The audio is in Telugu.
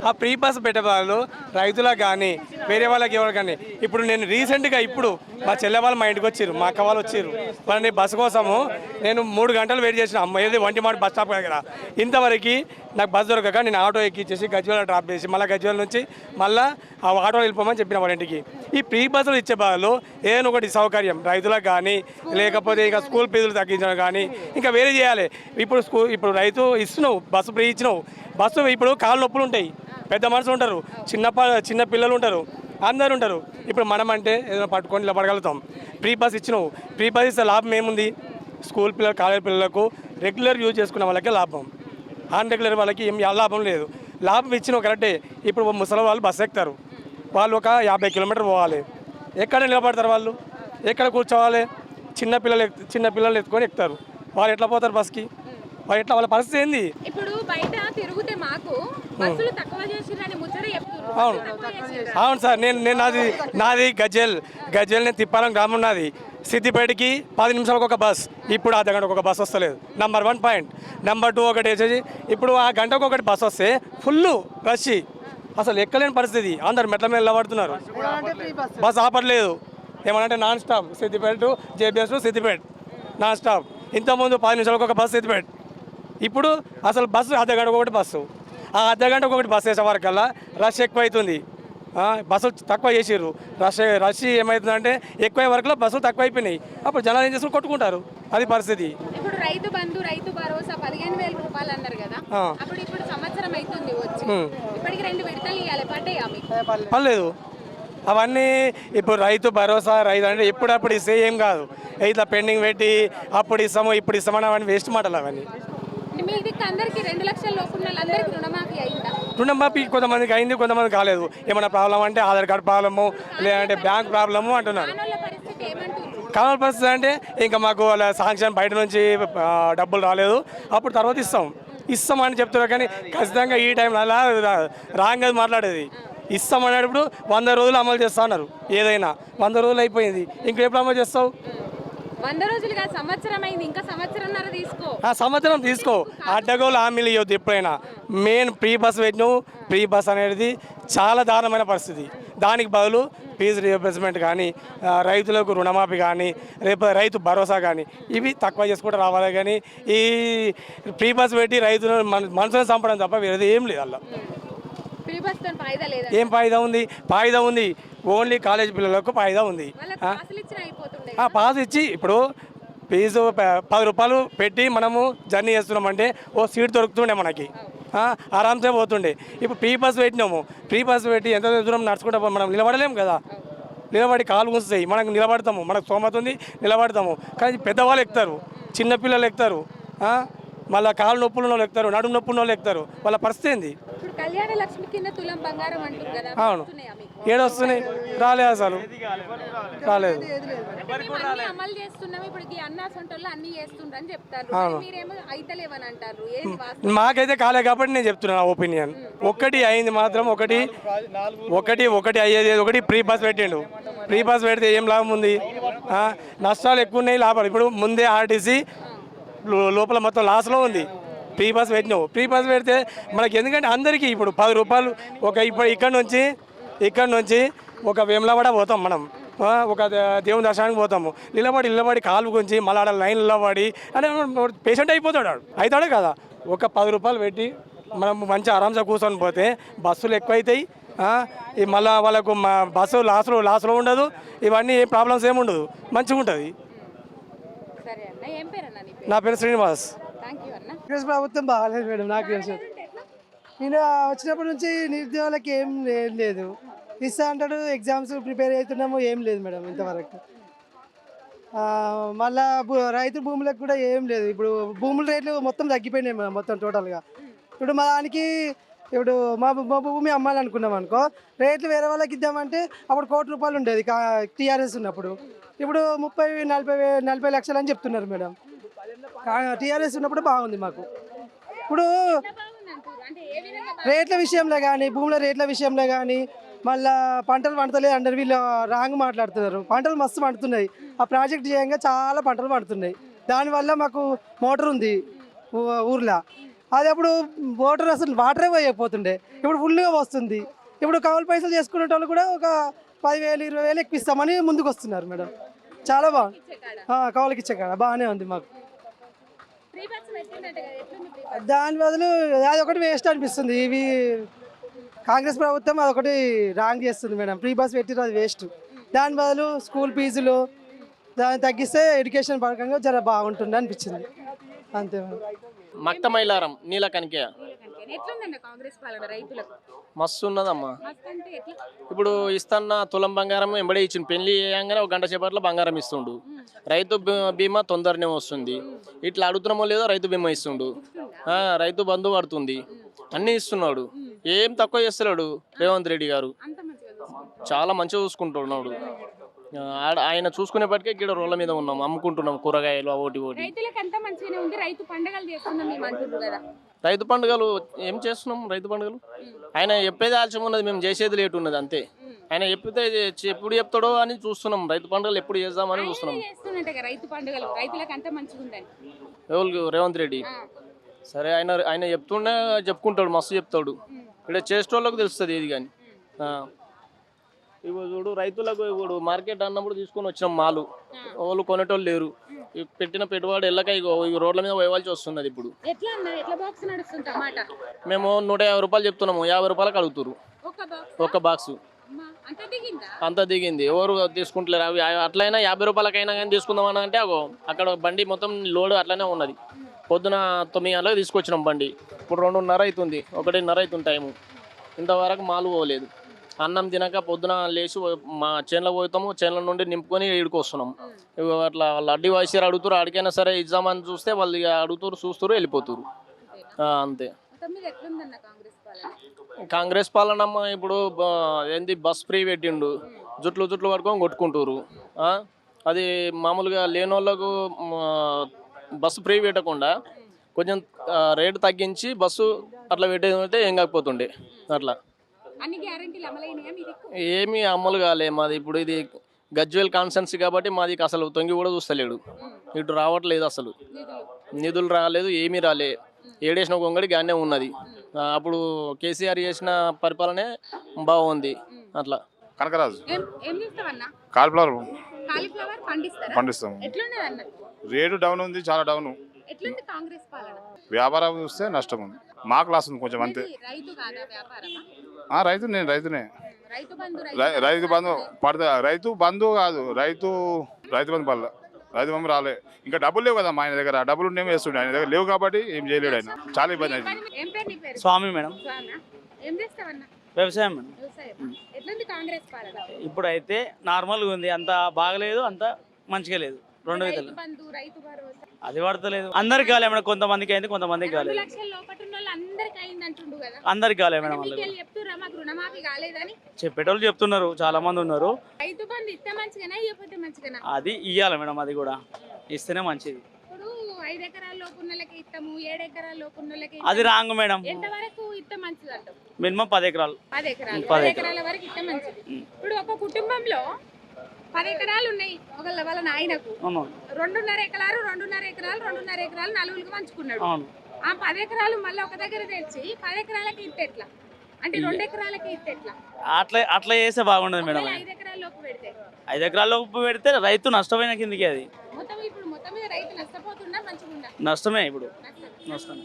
ఆ ప్రీ బస్ పెట్టే వాళ్ళు రైతులకు కానీ వేరే వాళ్ళకి ఎవరు కానీ ఇప్పుడు నేను రీసెంట్గా ఇప్పుడు మా చెల్లె వాళ్ళు మా ఇంటికి వచ్చారు, మా అక్క వాళ్ళు వచ్చారు. వాళ్ళని బస్సు కోసము నేను 3 గంటలు వెయిట్ చేసిన. అమ్మ ఏది వంటిమాట బస్ స్టాప్ దగ్గర ఇంతవరకు నాకు బస్ దొరకక నేను ఆటో ఎక్కిచ్చేసి గజ్వేల్ డ్రాప్ చేసి మళ్ళీ గజ్వేల్ నుంచి మళ్ళీ ఆ ఆటో వెళ్ళిపోమని చెప్పిన వాళ్ళ ఇంటికి. ఈ ప్రీ బస్సులు ఇచ్చే బదులు ఏదైనా ఒకటి సౌకర్యం రైతులకు కానీ లేకపోతే ఇక స్కూల్ ఫీజులు తగ్గించడం కానీ ఇంకా వేరే చేయాలి. ఇప్పుడు రైతు ఇస్తున్నావు, బస్సు ఫ్రీ ఇచ్చినావు, బస్సు ఇప్పుడు కాళ్ళు నొప్పులు ఉంటాయి, పెద్ద మనుషులు ఉంటారు, చిన్న పిల్లలు ఉంటారు, అందరు ఉంటారు. ఇప్పుడు మనం అంటే ఏదైనా పట్టుకొని నిలబడగలుగుతాం. ఫ్రీ బస్ ఇచ్చినావు, ఫ్రీ బస్ ఇస్తే లాభం ఏముంది? స్కూల్ పిల్లలు కాలేజ్ పిల్లలకు రెగ్యులర్ యూజ్ చేసుకున్న వాళ్ళకే లాభం, అన్రెగ్యులర్ వాళ్ళకి ఏం లాభం లేదు. లాభం ఇచ్చినావు కరెక్టే. ఇప్పుడు ముసలి వాళ్ళు బస్సు ఎక్కుతారు, వాళ్ళు ఒక 50 కిలోమీటర్ పోవాలి, ఎక్కడ నిలబడతారు? వాళ్ళు ఎక్కడ కూర్చోవాలి? చిన్న పిల్లలు ఎత్తుకొని ఎక్కుతారు, వాళ్ళు ఎట్లా పోతారు బస్కి? వాళ్ళ పరిస్థితి ఏంది? ఇప్పుడు బయట తిరుగుతే మాకు బస్సులు తక్కువ చేసిరని ముచ్చట చెప్తున్నారు. అవును సార్, నేను నాది గజ్వేల్ నేను తిప్పాలం గ్రామం నాది. సిద్దిపేటకి 10 నిమిషాలకు ఒక బస్, ఇప్పుడు అర్ధ గంటకు ఒక బస్ వస్తలేదు. Number 1 point. నెంబర్ 2 ఒకటి వేసేసి ఇప్పుడు ఆ గంటకు ఒకటి బస్ వస్తే ఫుల్ రష్, అసలు ఎక్కలేని పరిస్థితి. అందరు మెట్ల మీద నిలబడుతున్నారు, బస్ ఆపట్లేదు. ఏమనంటే non stop Siddipet to JBS to Siddipet non stop. ఇంతకుముందు 10 నిమిషాలకు ఒక బస్ సిద్దిపేట, ఇప్పుడు అసలు బస్సు అర్ధ గంటకు ఒకటి బస్సు. ఆ అర్ధ గంటకు ఒకటి బస్సు వేసే వరకల్లా రష్ ఎక్కువైతుంది. బస్సులు తక్కువ చేసిర్రు, రష్ ఏమవుతుందంటే ఎక్కువ వరకులో బస్సులు తక్కువ అయిపోయినాయి. అప్పుడు జనాలు ఏం చేసుకుని కొట్టుకుంటారు, అది పరిస్థితి. ఇప్పుడు రైతు బంధు రైతు భరోసా 15,000 రూపాయలు అన్నారు కదా, ఇప్పుడు సంవత్సరం అవుతుంది వచ్చి, ఇప్పటికి 2 విడతలు ఇవ్వాలి, పడ్డాయా మీకు? పర్లేదు అవన్నీ. ఇప్పుడు రైతు భరోసా రైతు అంటే ఎప్పుడప్పుడు ఇస్తే ఏం కాదు, ఇట్లా పెండింగ్ పెట్టి అప్పుడు ఇస్తాము ఇప్పుడు ఇస్తామని అవన్నీ వేస్ట్ మాటలు అవన్నీ. అందరికి 2 లక్షల లోపు అందరికి రుణమాఫీ అయిందా? రుణమాఫీ కొంతమందికి అయింది, కొంతమంది కాలేదు. ఏమైనా ప్రాబ్లం అంటే ఆధార్ కార్డు ప్రాబ్లము, లేదంటే బ్యాంక్ ప్రాబ్లము అంటున్నారు. కావాల పరిస్థితి అంటే ఇంకా మాకు వాళ్ళ శాంక్షన్ బయట నుంచి డబ్బులు రాలేదు, అప్పుడు తర్వాత ఇస్తామని చెప్తున్నారు. కానీ ఖచ్చితంగా ఈ టైంలో అలా రాంగ్ అది మాట్లాడేది. ఇస్తామనేటప్పుడు 100 రోజులు అమలు చేస్తా అన్నారు. ఏదైనా 100 రోజులు అయిపోయింది, ఇంకెప్పుడు అమలు చేస్తావు? 100 రోజులుగా సంవత్సరం అయింది, ఇంకా సంవత్సరంన్నర తీసుకో. సంవత్సరం తీసుకో, అడ్డగోలు హామీలు ఇవ్వద్దు ఎప్పుడైనా. మెయిన్ ప్రీ బస్ పెట్టినావు, ప్రీ బస్ అనేది చాలా దారుణమైన పరిస్థితి. దానికి బదులు ఫీజు రీయింబర్స్మెంట్ కానీ, రైతులకు రుణమాఫీ కానీ, రైతు భరోసా కానీ ఇవి తక్కువ చేసుకుంటూ రావాలి. కానీ ఈ ప్రీ బస్ పెట్టి రైతులను మనుషులను చంపడం తప్ప వేరేది ఏం లేదు. అలా ఏం ఫాయిదా ఉంది? ఫాయిదా ఉంది, ఓన్లీ కాలేజ్ పిల్లలకు ఫాయిదా ఉంది. పాస్ ఇచ్చి ఇప్పుడు ఫీజు 10 రూపాయలు పెట్టి మనము జర్నీ చేస్తున్నామంటే ఓ సీట్ దొరుకుతుండే మనకి, ఆరామ్సే పోతుండే. ఇప్పుడు ఫ్రీ బస్ పెట్టినాము, ఫ్రీ బస్ పెట్టి ఎంత దూరం నడుచుకుంటా మనం నిలబడలేము కదా. నిలబడి కాలు కూస్తాయి, మనకు నిలబడతాము, మనకు స్తోమత ఉంది నిలబడతాము. కానీ పెద్దవాళ్ళు ఎక్కుతారు, చిన్నపిల్లలు ఎక్కుతారు, మళ్ళీ కాలు నొప్పులు వాళ్ళు ఎక్కుతారు, నడుము నొప్పులు వాళ్ళు ఎక్కుతారు. వాళ్ళ పరిస్థితి ఏంది? అవును, ఏడొస్తున్నాయి, రాలేదు, అసలు రాలేదు. మాకైతే కాలే కాబట్టి నేను చెప్తున్నా ఒపీనియన్. ఒకటి అయింది మాత్రం, ఒకటి అయ్యేది ఒకటి ప్రీ బస్ పెట్టిండు. ప్రీ బస్ పెడితే ఏం లాభం ఉంది? నష్టాలు ఎక్కువ ఉన్నాయి, లాభాలు. ఇప్పుడు ముందే ఆర్టీసీ లోపల మొత్తం లాస్లో ఉంది. ఫ్రీ బస్ పెట్టినావు, ఫ్రీ బస్ పెడితే మనకి ఎందుకంటే అందరికీ ఇప్పుడు 10 రూపాయలు ఇప్పుడు ఇక్కడ నుంచి ఒక వేములవాడ పోతాం మనం, ఒక దేవుని దర్శనానికి పోతాము, నిలబడి కాలు గుంచి మళ్ళీ ఆడ లైన్ నిలబడి అంటే పేషెంట్ అయిపోతాడు, అవుతాడే కదా. ఒక 10 రూపాయలు పెట్టి మనం మంచి ఆరాంసా కూర్చొని పోతే బస్సులు ఎక్కువ అవుతాయి, మళ్ళీ వాళ్ళకు బస్సు లాస్లో ఉండదు, ఇవన్నీ ఏ ప్రాబ్లమ్స్ ఏమి ఉండదు, మంచిగా ఉంటుంది. నా పేరు శ్రీనివాస్. ప్రభుత్వం బాగాలేదు మేడం, నాకు తెలుసు. నేను వచ్చినప్పటి నుంచి నిరుద్యోగులకి ఏం లేదు, ఇస్తా అంటాడు. ఎగ్జామ్స్ ప్రిపేర్ అవుతున్నాము, ఏం లేదు మేడం ఇంతవరకు. మళ్ళా రైతు భూములకు కూడా ఏం లేదు. ఇప్పుడు భూముల రేట్లు మొత్తం తగ్గిపోయినాయి మేడం, మొత్తం టోటల్గా. ఇప్పుడు మా దానికి ఇప్పుడు మా భూమి అమ్మాలనుకున్నాం అనుకో, రేట్లు వేరే వాళ్ళకి ఇద్దామంటే అప్పుడు 1 కోటి రూపాయలు ఉండేది టీఆర్ఎస్ ఉన్నప్పుడు. ఇప్పుడు 30-40 లక్షలు అని చెప్తున్నారు మేడం. టీఆర్ఎస్ ఉన్నప్పుడు బాగుంది మాకు. ఇప్పుడు రేట్ల విషయంలో కానీ, భూముల రేట్ల విషయంలో కానీ, మళ్ళీ పంటలు పండుతలేదు అంటే వీళ్ళు రాంగ్ మాట్లాడుతున్నారు. పంటలు మస్తు పండుతున్నాయి, ఆ ప్రాజెక్ట్ చేయంగా చాలా పంటలు పండుతున్నాయి. దానివల్ల మాకు మోటార్ ఉంది ఊర్లో, అది అప్పుడు వాటర్ అసలు వాటరే పోయకపోతుండే, ఇప్పుడు ఫుల్గా వస్తుంది. ఇప్పుడు కౌలు పైసలు చేసుకునే వాళ్ళు కూడా ఒక 10,000 20,000 ఎక్కువ ఇస్తామని ముందుకు వస్తున్నారు మేడం. చాలా బాగుంది. కౌలుకి ఇచ్చే కాడ బాగానే ఉంది మాకు. ఫ్రీ బస్ పెట్టిందట కదా, ఎట్లుంది ఫ్రీ బస్? దాని బదులు అది ఒకటి వేస్ట్ అనిపిస్తుంది. ఇవి కాంగ్రెస్ ప్రభుత్వం అదొకటి రాంగ్ చేస్తుంది మేడం. ఫ్రీ బస్ పెట్టిన అది వేస్ట్. దాని బదులు స్కూల్ ఫీజులు దాన్ని తగ్గిస్తే ఎడ్యుకేషన్ పరంగా జర బాగుంటుంది అనిపించింది, అంతే మేడం. మక్త మైలారం నీల కనికే ఎట్లుందండి కాంగ్రెస్ పాలన రైతులకు? మస్తు ఉన్నదమ్మా. మస్తు అంటే ఎట్లా? ఇప్పుడు ఇస్తున్న తులం బంగారం ఎంబడే ఇచ్చిండు. పెళ్లి చేయగానే ఒక గంట సేపట్లో బంగారం ఇస్తుండు. రైతు బీమా తొందరనే వస్తుంది. ఇట్లా అడుగుతున్నామో లేదో రైతు బీమా ఇస్తుండు. రైతు బంధు పడుతుంది, అన్నీ ఇస్తున్నాడు. ఏం తక్కువ చేస్తున్నాడు రేవంత్ రెడ్డి గారు. అంత మంచిగా చూసుకుంటారు. చాలా మంచిగా చూసుకుంటున్నాడు. ఆయన చూసుకునేప్పటికే ఇక్కడ రోడ్ల మీద ఉన్నాం, అమ్ముకుంటున్నాం కూరగాయలు ఒకటి ఒకటి. రైతులకు అంతా మంచిగానే ఉంది. రైతు పండుగలు చేస్తున్నాం మేము అంటున్నారు కదా. రైతు పండుగలు ఏం చేస్తున్నాం? రైతు పండుగలు ఆయన చెప్పేది ఆలస్యం ఉన్నది, మేము చేసేది లేటు ఉన్నది అంతే. ఆయన చెప్పితే ఎప్పుడు చెప్తాడో అని చూస్తున్నాం. రైతు పండుగలు ఎప్పుడు చేద్దామని చూస్తున్నాం. చేస్తున్నట్టు రైతు పండుగలు రైతులకు అంతా మంచిగా ఉందని. ఎవరు? రేవంత్ రెడ్డి. సరే, ఆయన చెప్తుండే చెప్పుకుంటాడు, మస్తు చెప్తాడు. ఇక్కడ చేసేటోళ్ళకి తెలుస్తుంది ఏది కానీ. ఇప్పుడు చూడు, రైతులకు ఇప్పుడు మార్కెట్ అన్నప్పుడు తీసుకొని వచ్చినాం మాలు, వాళ్ళు కొనేటోళ్ళు లేరు. పెట్టిన పెట్టుబడి వెళ్ళక ఈ రోడ్ల మీద పోయవలసి వస్తున్నది. ఇప్పుడు ఎట్లా అన్న ఎట్లా బాక్స్ నడుస్తుంది టమాటా? మేము 150 రూపాయలు చెప్తున్నాము, 50 రూపాయలకు అడుగుతారు ఒక్క బాక్స్. అంత దిగిందా? అంత దిగింది, ఎవరు తీసుకుంటలేరు. అవి అట్లయినా 50 రూపాయలకైనా కానీ తీసుకుందామని అంటే అక్కడ బండి మొత్తం లోడ్ అట్లనే ఉన్నది. పొద్దున 9 గంటలకు తీసుకొచ్చినాం బండి, ఇప్పుడు 2:30 అవుతుంది, 1:30 అవుతుంది టైము. ఇంతవరకు మాలు పోలేదు. అన్నం తినక పొద్దున లేచి మా చేనులో పోతాము, చేనుల నుండి నింపుకొని ఈడికి వస్తున్నాం. అట్లా వాళ్ళు అడ్డి వయసు అడుగుతారు, ఆడికైనా సరే ఇద్దామని చూస్తే వాళ్ళు ఇక అడుగుతారు, చూస్తారు, వెళ్ళిపోతారు, అంతే. కాంగ్రెస్ పాలన అమ్మ ఇప్పుడు ఏంది బస్ ఫ్రీ పెట్టిండు, జుట్లు పట్టుకొని కొట్టుకుంటారు. అది మామూలుగా లేని వాళ్ళకు బస్సు ఫ్రీ పెట్టకుండా కొంచెం రేటు తగ్గించి బస్సు అట్లా పెట్టేది ఏం కాకపోతుండే. అట్లా ఏమీ అమలు కాలే మాది. ఇప్పుడు ఇది గజ్వేల్ కాన్స్టెన్సీ కాబట్టి మాది అసలు తొంగి కూడా చూస్తలేడు, ఇటు రావట్లేదు, అసలు నిధులు రాలేదు, ఏమీ రాలే. ఏడేసిన గొంగడి గానే ఉన్నది. అప్పుడు కేసీఆర్ చేసిన పరిపాలనే బాగుంది. అట్లా కనకరాజు కాలిఫ్లవర్ పండిస్తాము. రేటు డౌన్ ఉంది, చాలా డౌన్. వ్యాపారం చూస్తే నష్టం ఉంది, మా క్లాస్ ఉంది కొంచెం అంతే. నేను రైతునే. రైతు బంధు పడతా, రైతు బంధు కాదు, రైతు బంధు పడలే, రైతు బంధు రాలే. ఇంకా డబ్బులు లేవు కదా మా ఆయన దగ్గర, డబ్బులు ఉండేమో వేస్తుండే, ఆయన దగ్గర లేవు కాబట్టి ఏం చేయలేడు ఆయన. చాలా ఇబ్బంది అయింది. స్వామి మేడం, వ్యవసాయం మేడం. ఇప్పుడైతే నార్మల్గా ఉంది, అంత బాగలేదు, అంత మంచిగా లేదు. రెండు విధాలు అది పడతలేదు. అందరికి కాలే మేడం, కొంతమందికి అయింది, కొంతమందికి కాలేదు. అందరికి కాలే మేడం. చెప్పేటోళ్ళు చెప్తున్నారు, చాలా మంది ఉన్నారు. అది ఇయ్యాలి మేడం, అది కూడా ఇస్తేనే మంచిది. అది రాంగ్ మేడం. మినిమం 10 ఎకరాలు. 10 ఎకరాల వరకు ఇస్తే మంచిది. ఇప్పుడు ఒక కుటుంబంలో 10 ఎకరాలు ఉన్నాయి, వాళ్ళ నాయనకు 2.5 ఎకరాలు నలుగురికి పంచుకున్నాడు. ఆ 10 ఎకరాలు మళ్ళీ ఒక దగ్గర తెచ్చి 10 ఎకరాలకి ఇస్తే ఎట్లా? అంటే 2 ఎకరాలకి ఇస్తే ఎట్లా? అట్లా చేస్తే బాగుండదు మేడం. 5 ఎకరాల్లోకి పెడితే 5 ఎకరాల్లోకి పెడితే రైతు నష్టమైన కిందికి. అది మొత్తం మీద రైతు నష్టపోతుందా మంచిగా? నష్టమే, ఇప్పుడు నష్టమే.